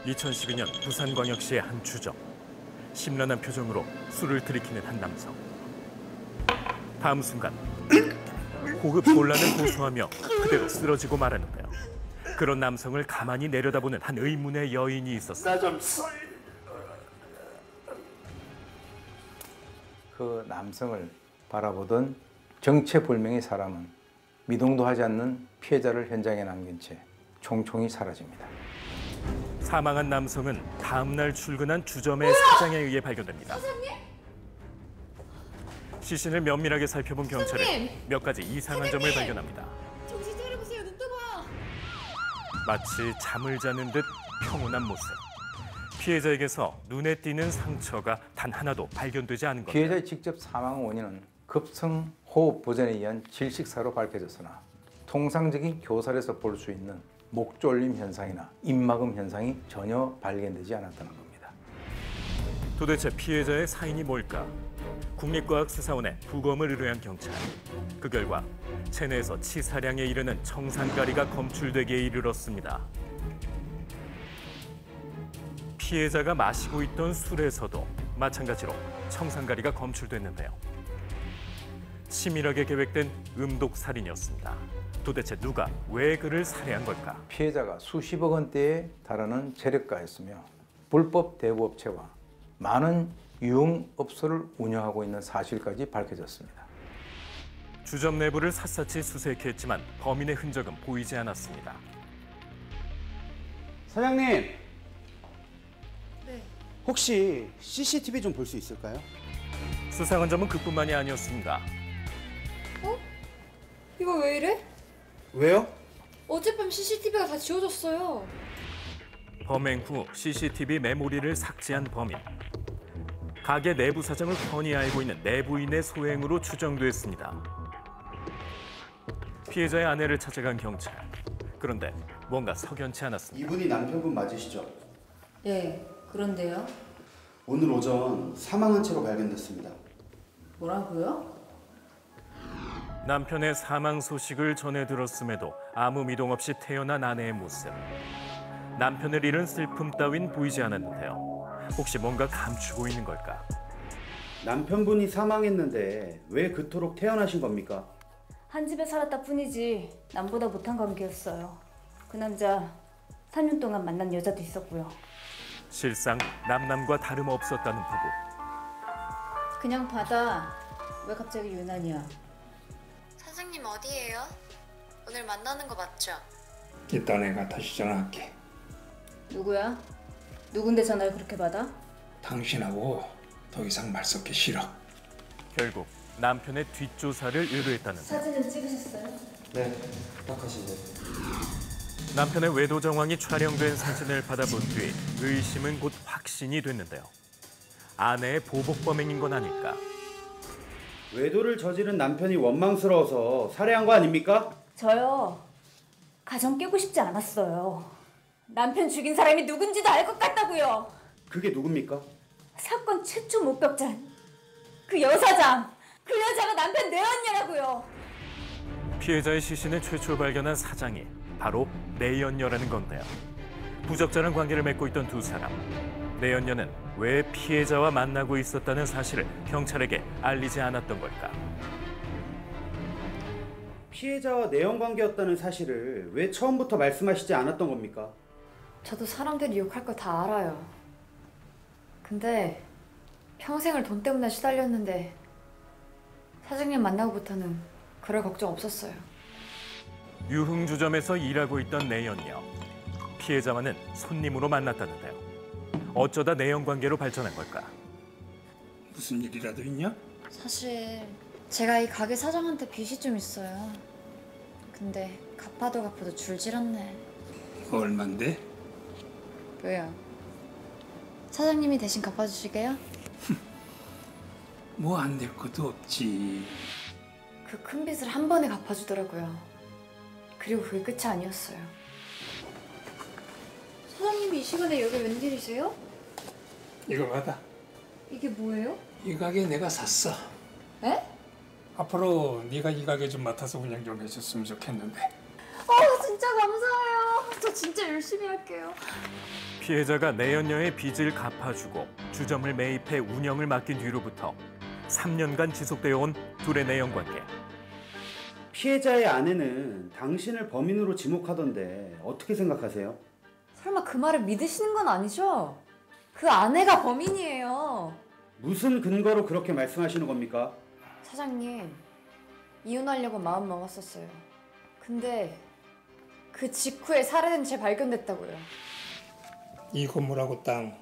2012년 부산광역시의 한 주점. 심란한 표정으로 술을 들이키는 한 남성. 다음 순간 고급 곤란을 고소하며 그대로 쓰러지고 말았는데요. 그런 남성을 가만히 내려다보는 한 의문의 여인이 있었습니다. 그 남성을 바라보던 정체불명의 사람은 미동도 하지 않는 피해자를 현장에 남긴 채 총총히 사라집니다. 사망한 남성은 다음 날 출근한 주점의 사장에 의해 발견됩니다. 사장님? 시신을 면밀하게 살펴본 경찰은 사장님! 몇 가지 이상한 점을 발견합니다. 정신 차려보세요. 눈 떠봐. 마치 잠을 자는 듯 평온한 모습. 피해자에게서 눈에 띄는 상처가 단 하나도 발견되지 않은 겁니다. 피해자의 직접 사망 원인은 급성 호흡 부전에 의한 질식사로 밝혀졌으나 통상적인 교살에서 볼 수 있는 목 졸림 현상이나 입막음 현상이 전혀 발견되지 않았다는 겁니다. 도대체 피해자의 사인이 뭘까? 국립과학수사원에 부검을 의뢰한 경찰. 그 결과 체내에서 치사량에 이르는 청산가리가 검출되기에 이르렀습니다. 피해자가 마시고 있던 술에서도 마찬가지로 청산가리가 검출됐는데요. 치밀하게 계획된 음독살인이었습니다. 도대체 누가 왜 그를 살해한 걸까? 피해자가 수십억 원대에 달하는 재력가였으며 불법 대부업체와 많은 유흥업소를 운영하고 있는 사실까지 밝혀졌습니다. 주점 내부를 샅샅이 수색했지만 범인의 흔적은 보이지 않았습니다. 사장님, 네. 혹시 CCTV 좀 볼 수 있을까요? 수상한 점은 그뿐만이 아니었습니다. 어? 이거 왜 이래? 왜요? 어젯밤 CCTV가 다 지워졌어요. 범행 후 CCTV 메모리를 삭제한 범인. 가게 내부 사정을 훤히 알고 있는 내부인의 소행으로 추정됐습니다. 피해자의 아내를 찾아간 경찰. 그런데 뭔가 석연치 않았습니다. 이분이 남편분 맞으시죠? 예, 그런데요. 오늘 오전 사망한 채로 발견됐습니다. 뭐라고요? 남편의 사망 소식을 전해 들었음에도 아무 미동 없이 태어난 아내의 모습. 남편을 잃은 슬픔 따윈 보이지 않았는데요. 혹시 뭔가 감추고 있는 걸까? 남편분이 사망했는데 왜 그토록 태어나신 겁니까? 한 집에 살았다 뿐이지 남보다 못한 관계였어요. 그 남자 3년 동안 만난 여자도 있었고요. 실상 남남과 다름없었다는 부부. 그냥 받아. 왜 갑자기 유난이야? 사장님 어디예요? 오늘 만나는 거 맞죠? 이따 내가 다시 전화할게. 누구야? 누군데 전화를 그렇게 받아? 당신하고 더 이상 말 섞기 싫어. 결국 남편의 뒷조사를 의뢰했다는데 사진은 찍으셨어요? 네, 딱하신데. 남편의 외도 정황이 촬영된 사진을 받아본 뒤 의심은 곧 확신이 됐는데요. 아내의 보복 범행인 건 아닐까? 외도를 저지른 남편이 원망스러워서 살해한 거 아닙니까? 저요. 가정 깨고 싶지 않았어요. 남편 죽인 사람이 누군지도 알 것 같다고요. 그게 누굽니까? 사건 최초 목격자. 그 여사장. 그 여자가 남편 내언녀라고요. 피해자의 시신을 최초 발견한 사장이 바로 내연녀라는 건데요. 부적절한 관계를 맺고 있던 두 사람. 내연녀는 왜 피해자와 만나고 있었다는 사실을 경찰에게 알리지 않았던 걸까? 피해자와 내연 관계였다는 사실을 왜 처음부터 말씀하시지 않았던 겁니까? 저도 사람들이 욕할 거 다 알아요. 근데 평생을 돈 때문에 시달렸는데 사장님 만나고부터는 그럴 걱정 없었어요. 유흥주점에서 일하고 있던 내연녀. 피해자와는 손님으로 만났다는데요. 어쩌다 내연관계로 발전한 걸까? 무슨 일이라도 있냐? 사실 제가 이 가게 사장한테 빚이 좀 있어요. 근데 갚아도 줄질 않네. 얼만데? 왜요? 사장님이 대신 갚아주시게요? 뭐 안 될 것도 없지. 그 큰 빚을 한 번에 갚아주더라고요. 그리고 그게 끝이 아니었어요. 사장님이 이 시간에 여기 웬일이세요? 이거 받아. 이게 뭐예요? 이 가게 내가 샀어. 에? 앞으로 네가 이 가게 좀 맡아서 운영 좀 해줬으면 좋겠는데. 진짜 감사해요. 저 진짜 열심히 할게요. 피해자가 내연녀의 빚을 갚아주고 주점을 매입해 운영을 맡긴 뒤로부터 3년간 지속되어 온 둘의 내연관계. 피해자의 아내는 당신을 범인으로 지목하던데 어떻게 생각하세요? 설마 그 말을 믿으시는 건 아니죠? 그 아내가 범인이에요. 무슨 근거로 그렇게 말씀하시는 겁니까? 사장님, 이혼하려고 마음 먹었었어요. 근데 그 직후에 살해된 채 발견됐다고요. 이 건물하고 땅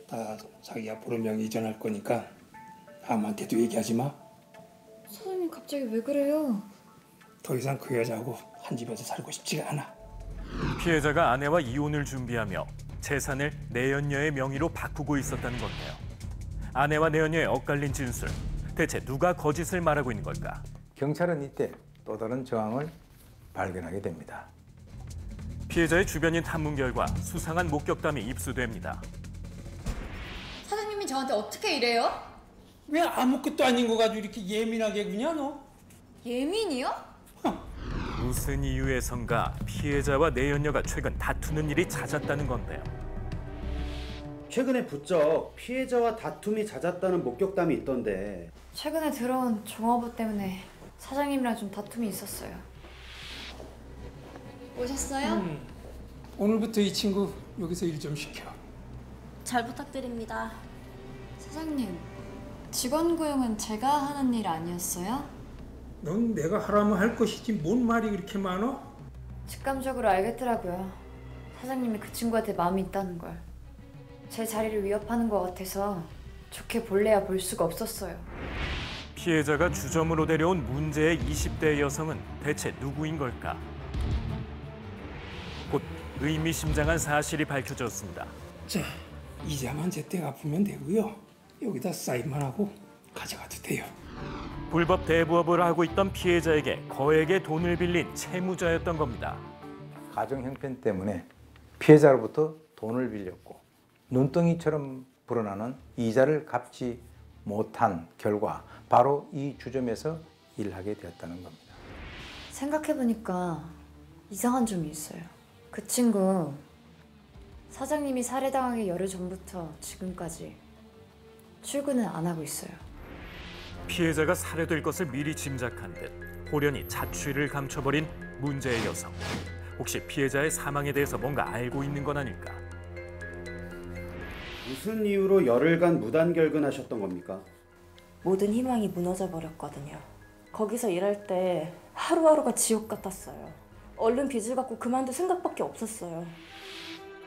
다 자기 앞으로 명의 이전할 거니까 아무한테도 얘기하지 마. 사장님 갑자기 왜 그래요? 더 이상 그 여자하고 한 집에서 살고 싶지가 않아. 피해자가 아내와 이혼을 준비하며 재산을 내연녀의 명의로 바꾸고 있었다는 건데요. 아내와 내연녀의 엇갈린 진술. 대체 누가 거짓을 말하고 있는 걸까? 경찰은 이때 또 다른 정황을 발견하게 됩니다. 피해자의 주변인 탐문 결과 수상한 목격담이 입수됩니다. 사장님이 저한테 어떻게 이래요? 왜 아무것도 아닌 거 가지고 이렇게 예민하게 구냐 너? 예민이요? 무슨 이유에선가 피해자와 내연녀가 최근 다투는 일이 잦았다는 건데요. 최근에 부쩍 피해자와 다툼이 잦았다는 목격담이 있던데 최근에 들어온 종업원 때문에 사장님이랑 좀 다툼이 있었어요. 오셨어요? 오늘부터 이 친구 여기서 일 좀 시켜. 잘 부탁드립니다. 사장님, 직원 고용은 제가 하는 일 아니었어요? 넌 내가 하라면 할 것이지 뭔 말이 그렇게 많어? 직감적으로 알겠더라고요. 사장님이 그 친구한테 마음이 있다는 걸. 제 자리를 위협하는 것 같아서 좋게 볼래야 볼 수가 없었어요. 피해자가 주점으로 데려온 문제의 20대 여성은 대체 누구인 걸까? 곧 의미심장한 사실이 밝혀졌습니다. 자, 이자만 제때 갚으면 되고요. 여기다 사인만 하고 가져가도 돼요. 불법 대부업을 하고 있던 피해자에게 거액의 돈을 빌린 채무자였던 겁니다. 가정 형편 때문에 피해자로부터 돈을 빌렸고 눈덩이처럼 불어나는 이자를 갚지 못한 결과 바로 이 주점에서 일하게 되었다는 겁니다. 생각해보니까 이상한 점이 있어요. 그 친구 사장님이 살해당하기 열흘 전부터 지금까지 출근은 안 하고 있어요. 피해자가 살해될 것을 미리 짐작한 듯 호련히 자취를 감춰버린 문제의 여성. 혹시 피해자의 사망에 대해서 뭔가 알고 있는 건 아닐까? 무슨 이유로 열흘간 무단 결근하셨던 겁니까? 모든 희망이 무너져 버렸거든요. 거기서 일할 때 하루하루가 지옥 같았어요. 얼른 빚을 갚고 그만둘 생각밖에 없었어요.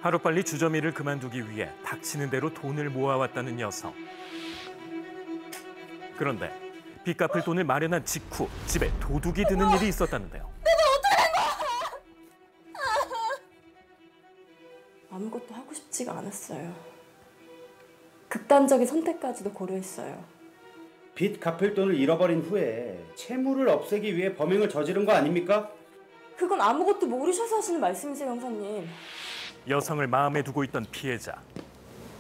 하루빨리 주점 일을 그만두기 위해 닥치는 대로 돈을 모아왔다는 여성. 그런데 빚 갚을 돈을 마련한 직후 집에 도둑이 드는 일이 있었다는데요. 아무것도 하고 싶지가 않았어요. 극단적인 선택까지도 고려했어요. 빚 갚을 돈을 잃어버린 후에 채무를 없애기 위해 범행을 저지른 거 아닙니까? 그건 아무것도 모르셔서 하시는 말씀이세요, 형사님. 여성을 마음에 두고 있던 피해자.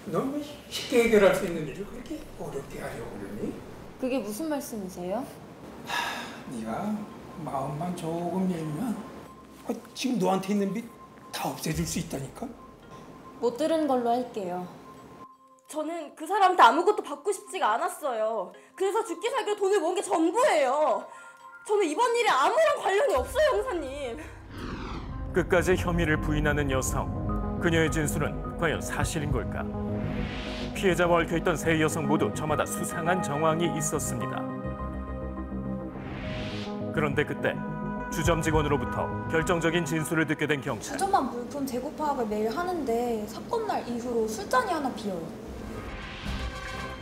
넌 왜 쉽게 해결할 수 있는 일을 그렇게 어렵게 하려고 그러니? 그게 무슨 말씀이세요? 네가 마음만 조금 열면 지금 너한테 있는 빚 다 없애줄 수 있다니까? 못 들은 걸로 할게요. 저는 그 사람한테 아무것도 받고 싶지가 않았어요. 그래서 죽기 살기로 돈을 모은 게 전부예요. 저는 이번 일에 아무런 관련이 없어요, 형사님. 끝까지 혐의를 부인하는 여성. 그녀의 진술은 과연 사실인 걸까? 피해자와 얽혀있던 세 여성 모두 저마다 수상한 정황이 있었습니다. 그런데 그때 주점 직원으로부터 결정적인 진술을 듣게 된 경찰. 주점만 물품 재고 파악을 매일 하는데 사건 날 이후로 술잔이 하나 비어요.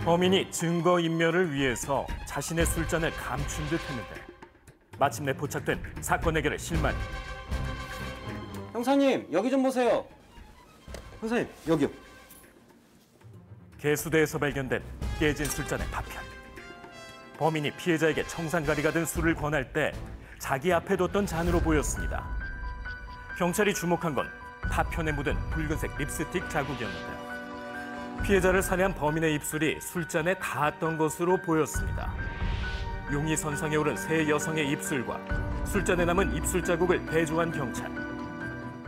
범인이 증거인멸을 위해서 자신의 술잔을 감춘 듯 했는데 마침내 포착된 사건 해결의 실마리. 형사님, 여기 좀 보세요. 형사님, 여기요. 개수대에서 발견된 깨진 술잔의 파편. 범인이 피해자에게 청산가리가 든 술을 권할 때 자기 앞에 뒀던 잔으로 보였습니다. 경찰이 주목한 건 파편에 묻은 붉은색 립스틱 자국이었는데요. 피해자를 살해한 범인의 입술이 술잔에 닿았던 것으로 보였습니다. 용의 선상에 오른 세 여성의 입술과 술잔에 남은 입술 자국을 대조한 경찰.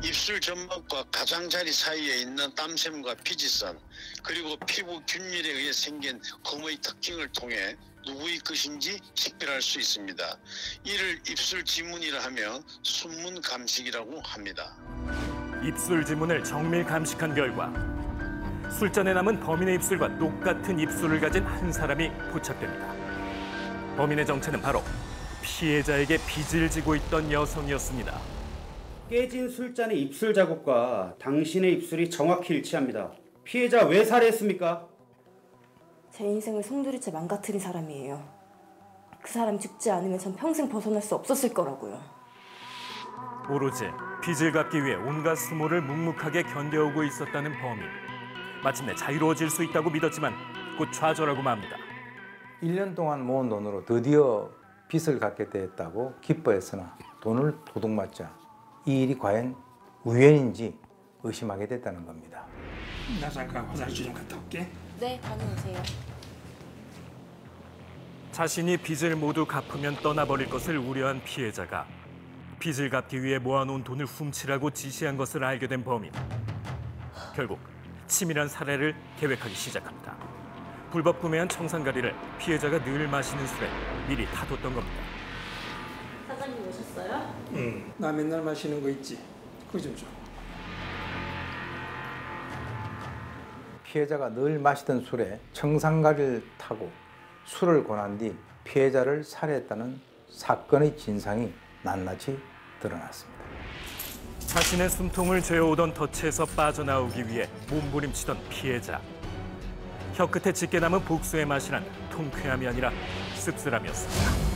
입술 점막과 가장자리 사이에 있는 땀샘과 피지선, 그리고 피부 균열에 의해 생긴 검의 특징을 통해 누구의 것인지 식별할 수 있습니다. 이를 입술 지문이라 하며 순문 감식이라고 합니다. 입술 지문을 정밀 감식한 결과 술잔에 남은 범인의 입술과 똑같은 입술을 가진 한 사람이 포착됩니다. 범인의 정체는 바로 피해자에게 빚을 지고 있던 여성이었습니다. 깨진 술잔의 입술 자국과 당신의 입술이 정확히 일치합니다. 피해자 왜 살해했습니까? 제 인생을 송두리째 망가뜨린 사람이에요. 그 사람 죽지 않으면 전 평생 벗어날 수 없었을 거라고요. 오로지 빚을 갚기 위해 온갖 수모를 묵묵하게 견뎌오고 있었다는 범인. 마침내 자유로워질 수 있다고 믿었지만 곧 좌절하고 맙니다. 1년 동안 모은 돈으로 드디어 빚을 갚게 되었다고 기뻐했으나 돈을 도둑맞자 이 일이 과연 우연인지 의심하게 됐다는 겁니다. 나 잠깐 화장실 좀 갔다 올게. 네, 다녀오세요. 자신이 빚을 모두 갚으면 떠나버릴 것을 우려한 피해자가 빚을 갚기 위해 모아놓은 돈을 훔치라고 지시한 것을 알게 된 범인. 결국 치밀한 살해를 계획하기 시작합니다. 불법 구매한 청산가리를 피해자가 늘 마시는 술에 미리 타뒀던 겁니다. 사장님 오셨어요? 응. 나 맨날 마시는 거 있지. 그거 좀 줘. 피해자가 늘 마시던 술에 청산가리를 타고 술을 권한 뒤 피해자를 살해했다는 사건의 진상이 낱낱이 드러났습니다. 자신의 숨통을 죄어오던 덫에서 빠져나오기 위해 몸부림치던 피해자. 혀끝에 짙게 남은 복수의 맛이란 통쾌함이 아니라 씁쓸함이었습니다.